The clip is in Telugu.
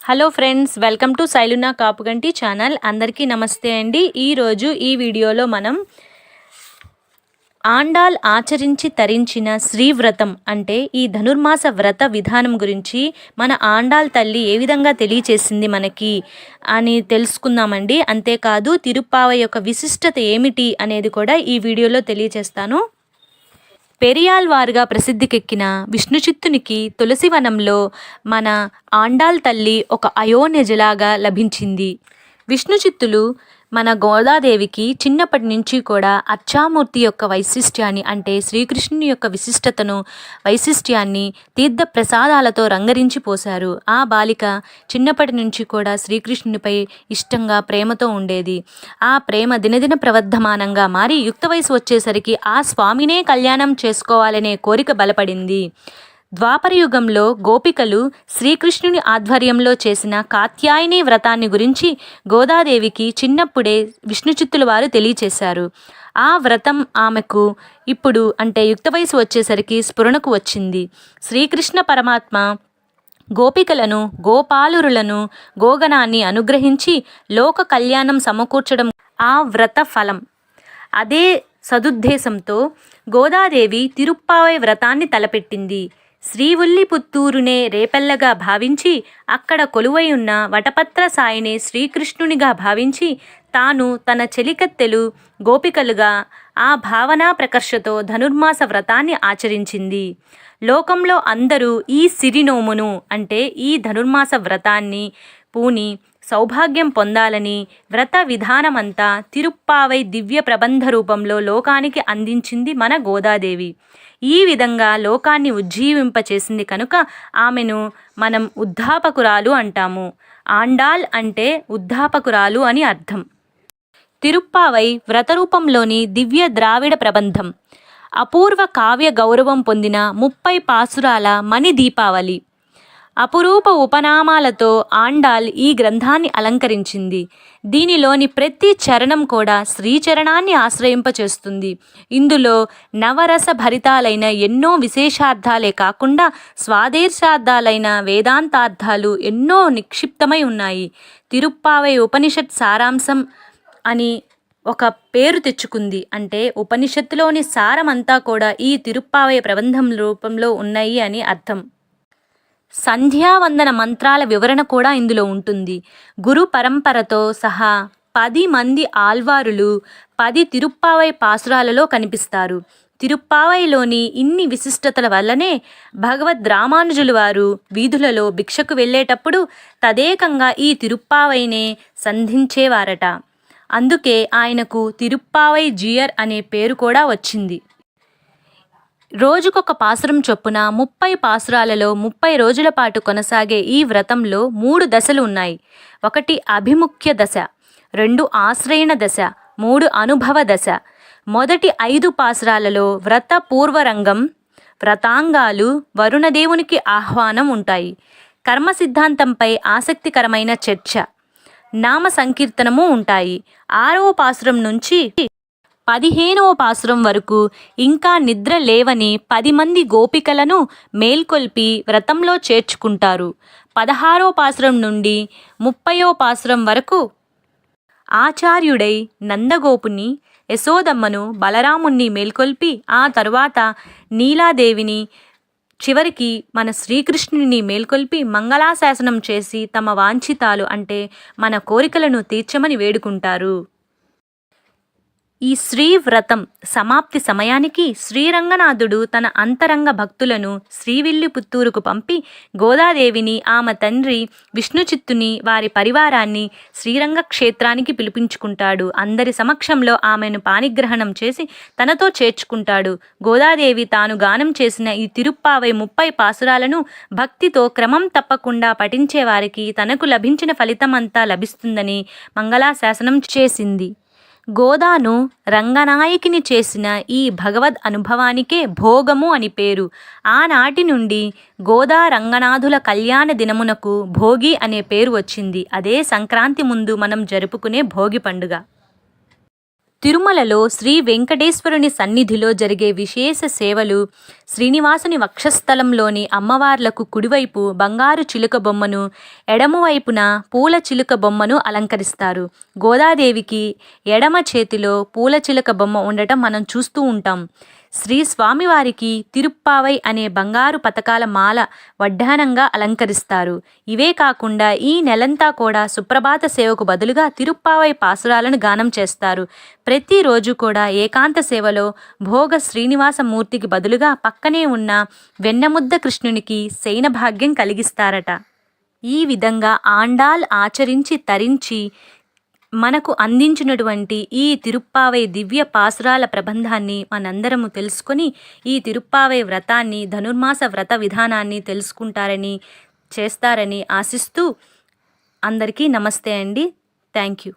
Hello friends, welcome to Shailuna Kapuganti channel. అందరికీ నమస్తే అండి. ఈరోజు ఈ వీడియోలో మనం ఆండాల్ ఆచరించి తరించిన శ్రీవ్రతం అంటే ఈ ధనుర్మాస వ్రత విధానం గురించి మన ఆండాల్ తల్లి ఏ విధంగా తెలియచేసింది మనకి అని తెలుసుకుందామండి. అంతేకాదు తిరుప్పావై యొక్క విశిష్టత ఏమిటి అనేది కూడా ఈ వీడియోలో తెలియచేస్తాను. పెరియాల్వారుగా ప్రసిద్ధికెక్కిన విష్ణుచిత్తునికి తులసివనంలో మన ఆండాల్ తల్లి ఒక అయోనిజలాగా లభించింది. విష్ణుచిత్తులు మన గోదాదేవికి చిన్నప్పటి నుంచి కూడా అర్చామూర్తి యొక్క వైశిష్ట్యాన్ని అంటే శ్రీకృష్ణుని యొక్క వైశిష్ట్యాన్ని తీర్థ ప్రసాదాలతో రంగరించి పోశారు. ఆ బాలిక చిన్నప్పటి నుంచి కూడా శ్రీకృష్ణునిపై ఇష్టంగా ప్రేమతో ఉండేది. ఆ ప్రేమ దినదిన ప్రవర్ధమానంగా మారి యుక్త వయసు వచ్చేసరికి ఆ స్వామినే కళ్యాణం చేసుకోవాలనే కోరిక బలపడింది. ద్వాపరయుగంలో గోపికలు శ్రీకృష్ణుని ఆధ్వర్యంలో చేసిన కాత్యాయని వ్రతాన్ని గురించి గోదాదేవికి చిన్నప్పుడే విష్ణుచిత్తుల వారు తెలియచేశారు. ఆ వ్రతం ఆమెకు ఇప్పుడు అంటే యుక్త వయసు వచ్చేసరికి స్ఫురణకు వచ్చింది. శ్రీకృష్ణ పరమాత్మ గోపికలను గోపాలురులను గోగణాన్ని అనుగ్రహించి లోక కళ్యాణం సమకూర్చడం ఆ వ్రత ఫలం. అదే సదుద్దేశంతో గోదాదేవి తిరుప్పావై వ్రతాన్ని తలపెట్టింది. శ్రీవిల్లిపుత్తూరునే రేపెల్లగా భావించి అక్కడ కొలువై ఉన్న వటపత్ర సాయినే శ్రీకృష్ణునిగా భావించి తాను తన చెలికత్తెలు గోపికలుగా ఆ భావనా ప్రకర్షతో ధనుర్మాస వ్రతాన్ని ఆచరించింది. లోకంలో అందరూ ఈ సిరినోమును అంటే ఈ ధనుర్మాస వ్రతాన్ని పూని సౌభాగ్యం పొందాలని వ్రత విధానమంతా తిరుప్పావై దివ్య ప్రబంధ రూపంలో లోకానికి అందించింది మన గోదాదేవి. ఈ విధంగా లోకాన్ని ఉజ్జీవింపచేసింది కనుక ఆమెను మనం ఉద్ధాపకురాలు అంటాము. ఆండాల్ అంటే ఉద్ధాపకురాలు అని అర్థం. తిరుప్పావై వ్రతరూపంలోని దివ్య ద్రావిడ ప్రబంధం. అపూర్వ కావ్య గౌరవం పొందిన 30 పాసురాల మణి దీపావళి. అపురూప ఉపనామాలతో ఆండాల్ ఈ గ్రంథాన్ని అలంకరించింది. దీనిలోని ప్రతి చరణం కూడా శ్రీచరణాన్ని ఆశ్రయింపచేస్తుంది. ఇందులో నవరస భరితాలైన ఎన్నో విశేషార్థాలే కాకుండా స్వాదేశార్థాలైన వేదాంతార్థాలు ఎన్నో నిక్షిప్తమై ఉన్నాయి. తిరుప్పావై ఉపనిషత్ సారాంశం అని ఒక పేరు తెచ్చుకుంది. అంటే ఉపనిషత్తులోని సారమంతా కూడా ఈ తిరుప్పావై ప్రబంధం రూపంలో ఉన్నాయి అని అర్థం. సంధ్యావందన మంత్రాల వివరణ కూడా ఇందులో ఉంటుంది. గురు పరంపరతో సహా 10 మంది ఆల్వారులు 10 తిరుప్పావై పాసురాలలో కనిపిస్తారు. తిరుప్పావైలోని ఇన్ని విశిష్టతల వల్లనే భగవద్ రామానుజులు వారు వీధులలో భిక్షకు వెళ్ళేటప్పుడు తదేకంగా ఈ తిరుప్పావైనే సంధించేవారట. అందుకే ఆయనకు తిరుప్పావై జీయర్ అనే పేరు కూడా వచ్చింది. రోజుకొక పాసురం చొప్పున 30 పాసురాలలో 30 రోజుల పాటు కొనసాగే ఈ వ్రతంలో 3 దశలు ఉన్నాయి. 1 అభిముఖ్య దశ, 2 ఆశ్రయణ దశ, 3 అనుభవ దశ. మొదటి 5 పాసురాలలో వ్రత పూర్వరంగం, వ్రతాంగాలు, వరుణదేవునికి ఆహ్వానం ఉంటాయి. కర్మ సిద్ధాంతంపై ఆసక్తికరమైన చర్చ, నామ సంకీర్తనము ఉంటాయి. 6వ పాసురం నుంచి 15వ పాసురం వరకు ఇంకా నిద్ర లేవని 10 మంది గోపికలను మేల్కొల్పి వ్రతంలో చేర్చుకుంటారు. 16వ పాసురం నుండి 30వ పాసురం వరకు ఆచార్యుడై నందగోపుని, యశోదమ్మను, బలరాముణ్ణి మేల్కొల్పి ఆ తరువాత నీలాదేవిని, చివరికి మన శ్రీకృష్ణుని మేల్కొల్పి మంగళాశాసనం చేసి తమ వాంఛితాలు అంటే మన కోరికలను తీర్చమని వేడుకుంటారు. ఈ శ్రీవ్రతం సమాప్తి సమయానికి శ్రీరంగనాథుడు తన అంతరంగ భక్తులను శ్రీవిల్లిపుత్తూరుకు పంపి గోదాదేవిని, ఆమె తండ్రి విష్ణుచిత్తుని, వారి పరివారాన్ని శ్రీరంగ క్షేత్రానికి పిలిపించుకుంటాడు. అందరి సమక్షంలో ఆమెను పాణిగ్రహణం చేసి తనతో చేర్చుకుంటాడు. గోదాదేవి తాను గానం చేసిన ఈ తిరుప్పావై 30 పాసురాలను భక్తితో క్రమం తప్పకుండా పఠించే వారికి తనకు లభించిన ఫలితమంతా లభిస్తుందని మంగళాశాసనం చేసింది. గోదాను రంగనాయకిని చేసిన ఈ భగవద్ అనుభవానికే భోగము అని పేరు. ఆనాటి నుండి గోదా రంగనాథుల కళ్యాణ దినమునకు భోగి అనే పేరు వచ్చింది. అదే సంక్రాంతి ముందు మనం జరుపుకునే భోగి పండుగ. తిరుమలలో శ్రీ వెంకటేశ్వరుని సన్నిధిలో జరిగే విశేష సేవలు. శ్రీనివాసుని వక్షస్థలంలోని అమ్మవార్లకు కుడివైపు బంగారు చిలుక బొమ్మను, ఎడమవైపున పూల చిలుక బొమ్మను అలంకరిస్తారు. గోదాదేవికి ఎడమ చేతిలో పూల చిలుక బొమ్మ ఉండటం మనం చూస్తూ ఉంటాం. శ్రీ స్వామివారికి తిరుప్పావై అనే బంగారు పతకాల మాల వడ్డానంగా అలంకరిస్తారు. ఇవే కాకుండా ఈ నెలంతా కూడా సుప్రభాత సేవకు బదులుగా తిరుప్పావై పాసురాలను గానం చేస్తారు. ప్రతిరోజు కూడా ఏకాంత సేవలో భోగ శ్రీనివాస మూర్తికి బదులుగా పక్కనే ఉన్న వెన్నముద్ద కృష్ణునికి శయన భాగ్యం కలిగిస్తారట. ఈ విధంగా ఆండాల్ ఆచరించి తరించి మనకు అందించినటువంటి ఈ తిరుప్పావై దివ్య పాసురాల ప్రబంధాన్ని మనందరము తెలుసుకొని ఈ తిరుప్పావై వ్రతాన్ని, ధనుర్మాస వ్రత విధానాన్ని తెలుసుకుంటారని, చేస్తారని ఆశిస్తూ అందరికీ నమస్తే అండి. Thank you.